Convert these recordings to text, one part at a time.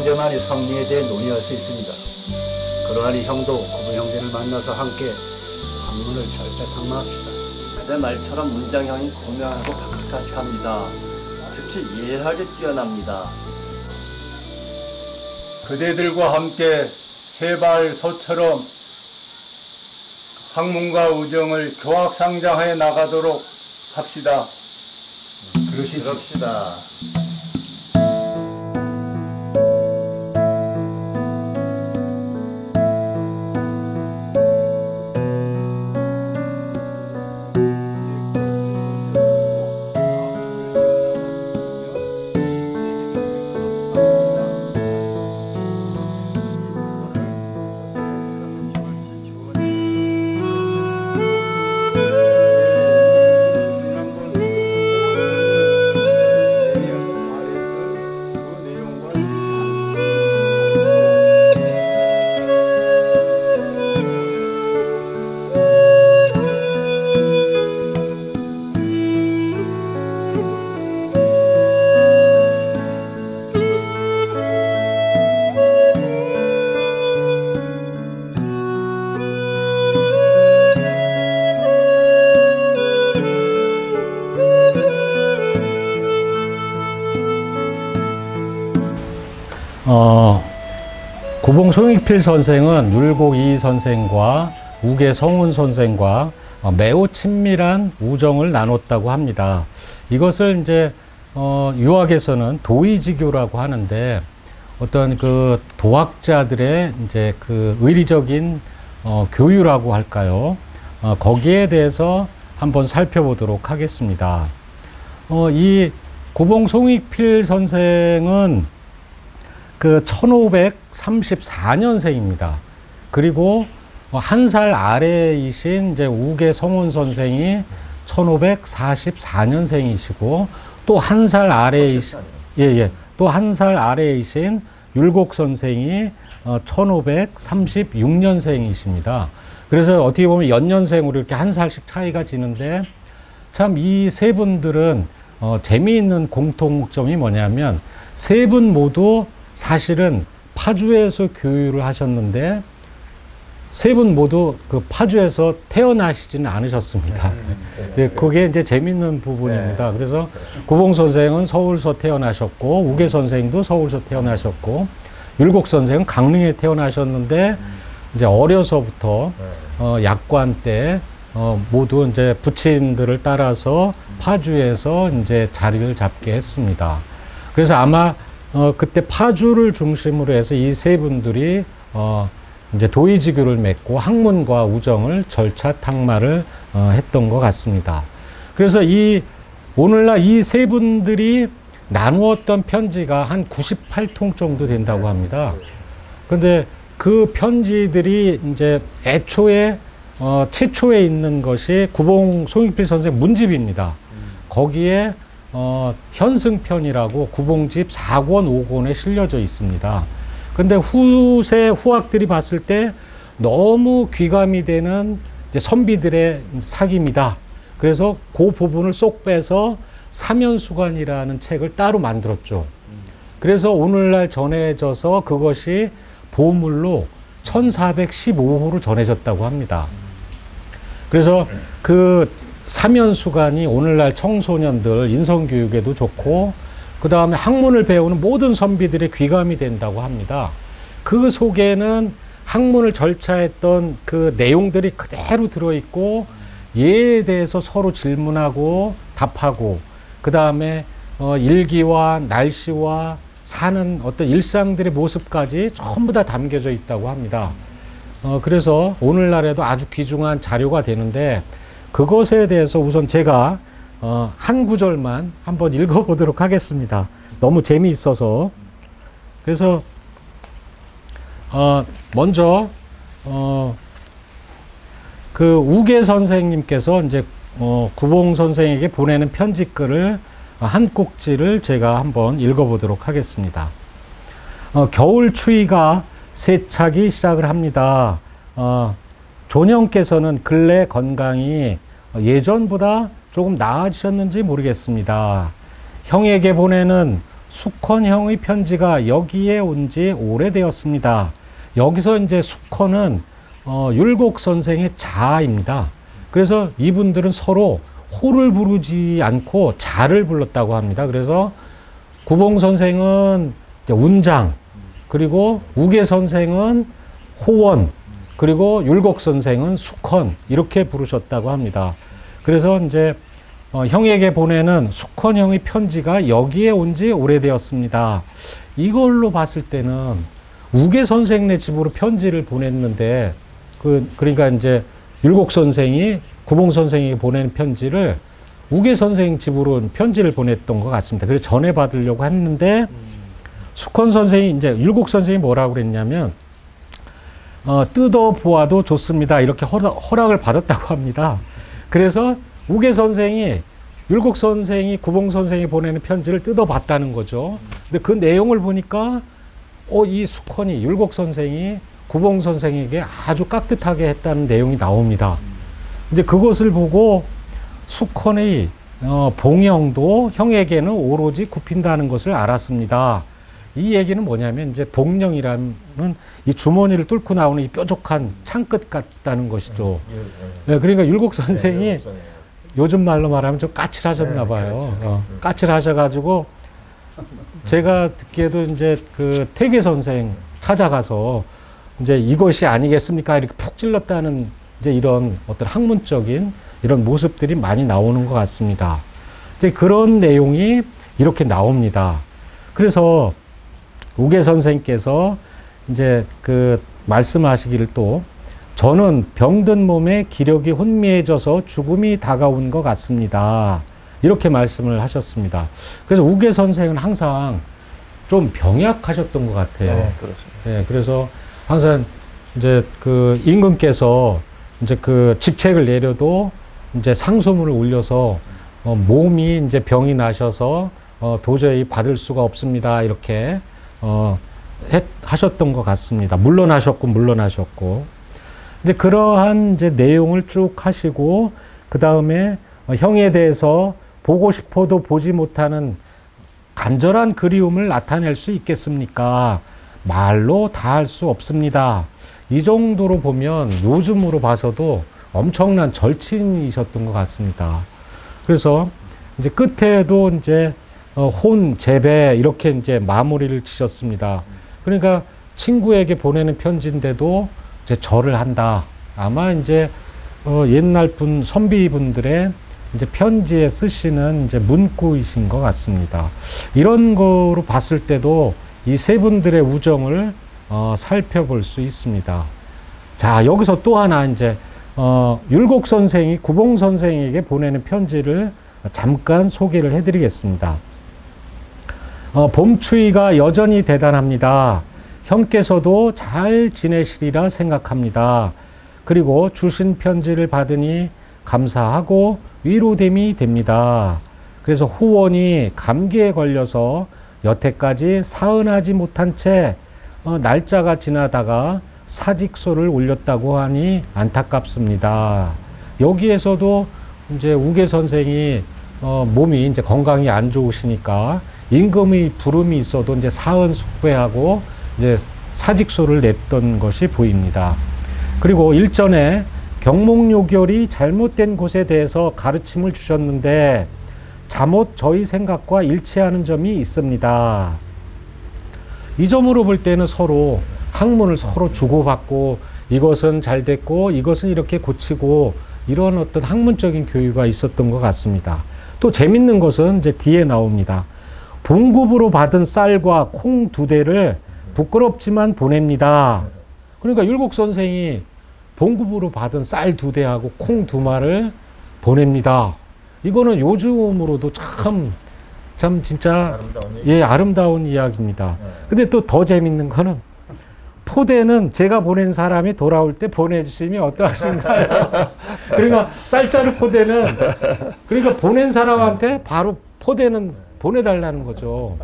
형제만이 승리에 대해 논의할 수 있습니다. 그러하니 형도 구분 형제를 만나서 함께 학문을 절대탕마합시다. 그대 말처럼 문장형이 고명하고 박학합니다. 특히 예하게 뛰어납니다. 그대들과 함께 세발소처럼 학문과 우정을 교학상장해 나가도록 합시다. 그럽시다. 구봉 송익필 선생은 율곡 이희 선생과 우계 성운 선생과 매우 친밀한 우정을 나눴다고 합니다. 이것을 이제 유학에서는 도의지교라고 하는데 어떤 그 도학자들의 이제 그 의리적인 교유라고 할까요? 거기에 대해서 한번 살펴보도록 하겠습니다. 이 구봉 송익필 선생은 그 1534년생입니다. 그리고 한 살 아래이신 이제 우계 성운 선생이 1544년생이시고 또 한 살 아래이신 또 한 살 아래이신 율곡 선생이 1536년생이십니다. 그래서 어떻게 보면 연년생으로 이렇게 한 살씩 차이가 지는데 참 이 세 분들은 재미있는 공통점이 뭐냐면 세 분 모두 사실은 파주에서 교육을 하셨는데 세 분 모두 그 파주에서 태어나시지는 않으셨습니다. 그게 이제 재밌는 부분입니다. 그래서 구봉 선생은 서울서 태어나셨고 우계 선생도 서울서 태어나셨고 율곡 선생은 강릉에 태어나셨는데 이제 어려서부터 약관 때 모두 이제 부친들을 따라서 파주에서 이제 자리를 잡게 했습니다. 그래서 아마 그때 파주를 중심으로 해서 이 세 분들이 이제 도의지교를 맺고 학문과 우정을 절차 탁마를 했던 것 같습니다. 그래서 오늘날 이 세 분들이 나누었던 편지가 한 98통 정도 된다고 합니다. 근데 그 편지들이 이제 애초에 최초에 있는 것이 구봉 송익필 선생 문집입니다. 거기에 현승편이라고 구봉집 4권 5권에 실려져 있습니다. 근데 후세 후학들이 봤을 때 너무 귀감이 되는 이제 선비들의 사기입니다. 그래서 그 부분을 쏙 빼서 사면수관이라는 책을 따로 만들었죠. 그래서 오늘날 전해져서 그것이 보물로 1415호로 전해졌다고 합니다. 그래서 그 사면수관이 오늘날 청소년들 인성교육에도 좋고 그 다음에 학문을 배우는 모든 선비들의 귀감이 된다고 합니다. 그 속에는 학문을 절차했던 그 내용들이 그대로 들어있고 예에 대해서 서로 질문하고 답하고 그 다음에 일기와 날씨와 사는 어떤 일상들의 모습까지 전부 다 담겨져 있다고 합니다. 그래서 오늘날에도 아주 귀중한 자료가 되는데 그것에 대해서 우선 제가 한 구절만 한번 읽어보도록 하겠습니다. 너무 재미있어서. 그래서 먼저 그 우계 선생님께서 이제 구봉 선생에게 보내는 편지글을 한 꼭지를 제가 한번 읽어보도록 하겠습니다. 겨울 추위가 세차기 시작을 합니다. 존형께서는 근래 건강이 예전보다 조금 나아지셨는지 모르겠습니다. 형에게 보내는 숙헌형의 편지가 여기에 온 지 오래되었습니다. 여기서 이제 숙헌은 율곡 선생의 자아입니다. 그래서 이분들은 서로 호를 부르지 않고 자를 불렀다고 합니다. 그래서 구봉 선생은 이제 운장, 그리고 우계 선생은 호원, 그리고 율곡 선생은 숙헌, 이렇게 부르셨다고 합니다. 그래서 이제 형에게 보내는 숙헌형의 편지가 여기에 온 지 오래되었습니다. 이걸로 봤을 때는 우계 선생네 집으로 편지를 보냈는데, 그러니까 이제 율곡 선생이 구봉 선생에게 보내는 편지를 우계 선생 집으로 편지를 보냈던 것 같습니다. 그래서 전해받으려고 했는데, 숙헌 선생이, 이제 율곡 선생이 뭐라고 그랬냐면, 뜯어보아도 좋습니다. 이렇게 허락을 받았다고 합니다. 그래서 우계 선생이, 율곡 선생이 구봉 선생이 보내는 편지를 뜯어봤다는 거죠. 근데 그 내용을 보니까, 이 숙헌이, 율곡 선생이 구봉 선생에게 아주 깍듯하게 했다는 내용이 나옵니다. 이제 그것을 보고 숙헌의 봉영도 형에게는 오로지 굽힌다는 것을 알았습니다. 이 얘기는 뭐냐면, 이제 봉령이라는 이 주머니를 뚫고 나오는 이 뾰족한 창끝 같다는 것이죠. 네, 그러니까 율곡 선생이 요즘 말로 말하면 좀 까칠하셨나 봐요. 까칠하셔가지고, 제가 듣기에도 이제 그 태계 선생 찾아가서 이제 이것이 아니겠습니까? 이렇게 푹 찔렀다는 이제 이런 어떤 학문적인 이런 모습들이 많이 나오는 것 같습니다. 이제 그런 내용이 이렇게 나옵니다. 그래서 우계 선생께서 이제 그 말씀하시기를, 또 저는 병든 몸에 기력이 혼미해져서 죽음이 다가온 것 같습니다. 이렇게 말씀을 하셨습니다. 그래서 우계 선생은 항상 좀 병약하셨던 것 같아요. 네, 그렇습니다. 네, 그래서 항상 이제 그 임금께서 이제 그 직책을 내려도 이제 상소문을 올려서 몸이 이제 병이 나셔서 도저히 받을 수가 없습니다. 이렇게 하셨던 것 같습니다. 물러나셨고. 이제 그러한 이제 내용을 쭉 하시고, 그 다음에 형에 대해서 보고 싶어도 보지 못하는 간절한 그리움을 나타낼 수 있겠습니까? 말로 다 할 수 없습니다. 이 정도로 보면 요즘으로 봐서도 엄청난 절친이셨던 것 같습니다. 그래서 이제 끝에도 이제 혼, 재배 이렇게 이제 마무리를 치셨습니다. 그러니까 친구에게 보내는 편지인데도 이제 절을 한다. 아마 이제 옛날 선비분들의 이제 편지에 쓰시는 이제 문구이신 것 같습니다. 이런 거로 봤을 때도 이 세 분들의 우정을 살펴볼 수 있습니다. 자, 여기서 또 하나 이제 율곡 선생이 구봉 선생에게 보내는 편지를 잠깐 소개를 해드리겠습니다. 봄추위가 여전히 대단합니다. 형께서도 잘 지내시리라 생각합니다. 그리고 주신 편지를 받으니 감사하고 위로됨이 됩니다. 그래서 후원이 감기에 걸려서 여태까지 사은하지 못한 채 날짜가 지나다가 사직서를 올렸다고 하니 안타깝습니다. 여기에서도 이제 우계 선생이 몸이 이제 건강이 안 좋으시니까 임금의 부름이 있어도 이제 사은 숙배하고 이제 사직서를 냈던 것이 보입니다. 그리고 일전에 경목요결이 잘못된 곳에 대해서 가르침을 주셨는데 잠옷 저희 생각과 일치하는 점이 있습니다. 이 점으로 볼 때는 서로 학문을 서로 주고받고, 이것은 잘 됐고 이것은 이렇게 고치고, 이런 어떤 학문적인 교류가 있었던 것 같습니다. 또 재밌는 것은 이제 뒤에 나옵니다. 봉급으로 받은 쌀과 콩 2대를 부끄럽지만 보냅니다. 그러니까 율곡 선생이 봉급으로 받은 쌀 2대하고 콩 2마를 보냅니다. 이거는 요즘으로도 참 진짜 아름다운 이야기입니다. 근데 또 더 재밌는 거는, 포대는 제가 보낸 사람이 돌아올 때 보내주시면 어떠하신가요? 그러니까 쌀자루 포대는, 그러니까 보낸 사람한테 바로 포대는 보내달라는 거죠.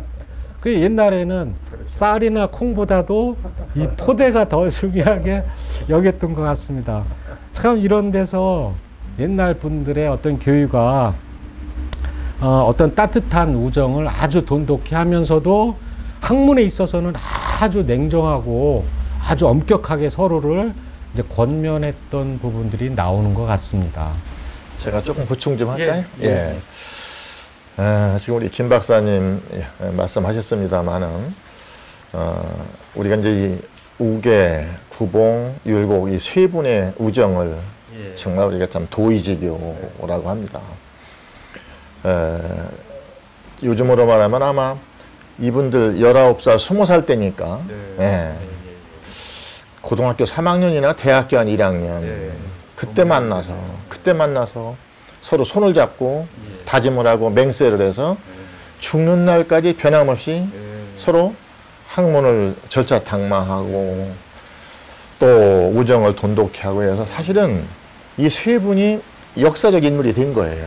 그 옛날에는 쌀이나 콩보다도 이 포대가 더 중요하게 여겼던 것 같습니다. 참 이런 데서 옛날 분들의 어떤 교육가 어떤 따뜻한 우정을 아주 돈독히 하면서도 학문에 있어서는 아주 냉정하고 아주 엄격하게 서로를 이제 권면했던 부분들이 나오는 것 같습니다. 제가 조금 보충 좀 할까요? 예. 지금 우리 김 박사님 말씀하셨습니다만은 우리가 이제 이 우계, 구봉, 율곡 이 세 분의 우정을 정말 우리가 참 도의지교라고 합니다. 요즘으로 말하면 아마 이분들 19살, 20살 때니까 고등학교 3학년이나 대학교 한 1학년 그때 만나서 서로 손을 잡고 다짐을 하고 맹세를 해서 죽는 날까지 변함없이 서로 학문을 절차탁마하고 또 우정을 돈독히 하고 해서 사실은 이 세 분이 역사적 인물이 된 거예요.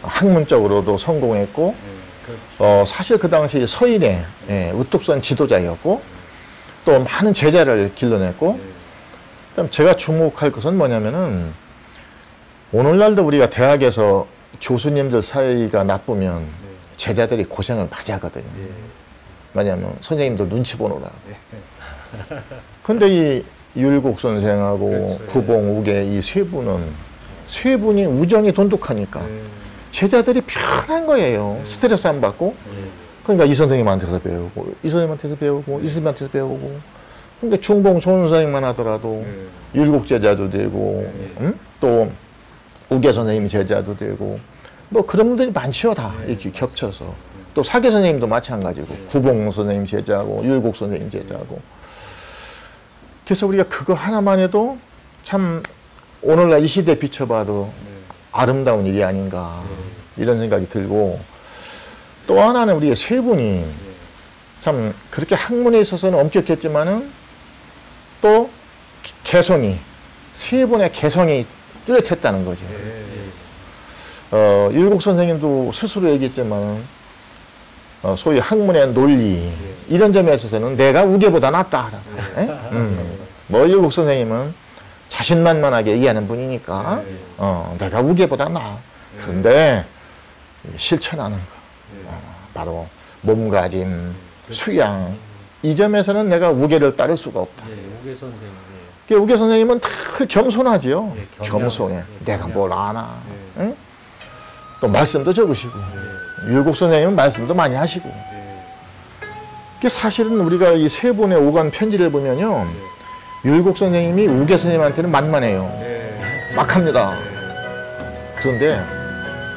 학문적으로도 성공했고 사실 그 당시 서인의 우뚝선 지도자였고 또 많은 제자를 길러냈고 제가 주목할 것은 뭐냐면은 오늘날도 우리가 대학에서 교수님들 사이가 나쁘면 제자들이 고생을 많이 하거든요. 왜냐하면 선생님들 눈치 보느라. 근데 이 율곡 선생하고 구봉, 우계 이 세 분이 우정이 돈독하니까 제자들이 편한 거예요. 스트레스 안 받고. 그러니까 이 선생님한테서 배우고 이 선생님한테서 배우고 이 선생님한테서 배우고. 그러니까 중봉 선생님만 하더라도 율곡 제자도 되고 또 우계 선생님 제자도 되고 뭐 그런 분들이 많죠. 다 이렇게 겹쳐서. 또 사계 선생님도 마찬가지고 구봉 선생님 제자고 율곡 선생님 제자고. 그래서 우리가 그거 하나만 해도 참 오늘날 이 시대에 비춰봐도 아름다운 일이 아닌가 이런 생각이 들고 또 하나는 우리가 세 분이 참 그렇게 학문에 있어서는 엄격했지만은 또 세 분의 개성이 뚜렷했다는 거죠. 율곡 선생님도 스스로 얘기했지만 소위 학문의 논리 이런 점에 있어서는 내가 우계보다 낫다. 뭐 율곡 선생님은 자신만만하게 얘기하는 분이니까 내가 우계보다 나아. 그런데 실천하는 거 바로 몸가짐, 수양 이 점에서는 내가 우계를 따를 수가 없다. 우계 선생님. 우계 선생님은 다 겸손하지요. 겸손해. 내가 뭘 아나. 응? 또 말씀도 적으시고 율곡 선생님은 말씀도 많이 하시고. 사실은 우리가 이 세 분의 오간 편지를 보면요. 율곡 선생님이 우계 선생님한테는 만만해요. 막합니다. 그런데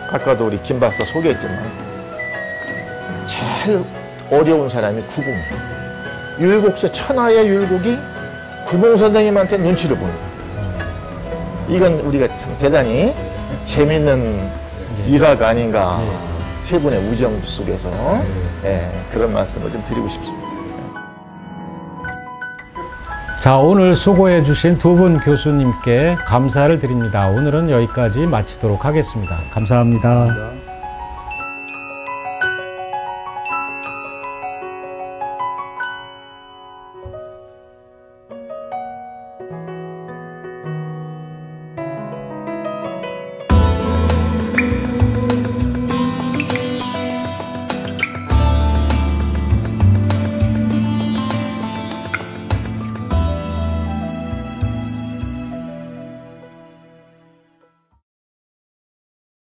아까도 우리 김 박사 소개했지만 제일 어려운 사람이 구봉. 천하의 율곡이 구봉 선생님한테 눈치를 보는 거예요. 이건 우리가 참 대단히 재밌는 일화가 아닌가. 세 분의 우정 속에서 그런 말씀을 좀 드리고 싶습니다. 자, 오늘 수고해 주신 두 분 교수님께 감사를 드립니다. 오늘은 여기까지 마치도록 하겠습니다. 감사합니다.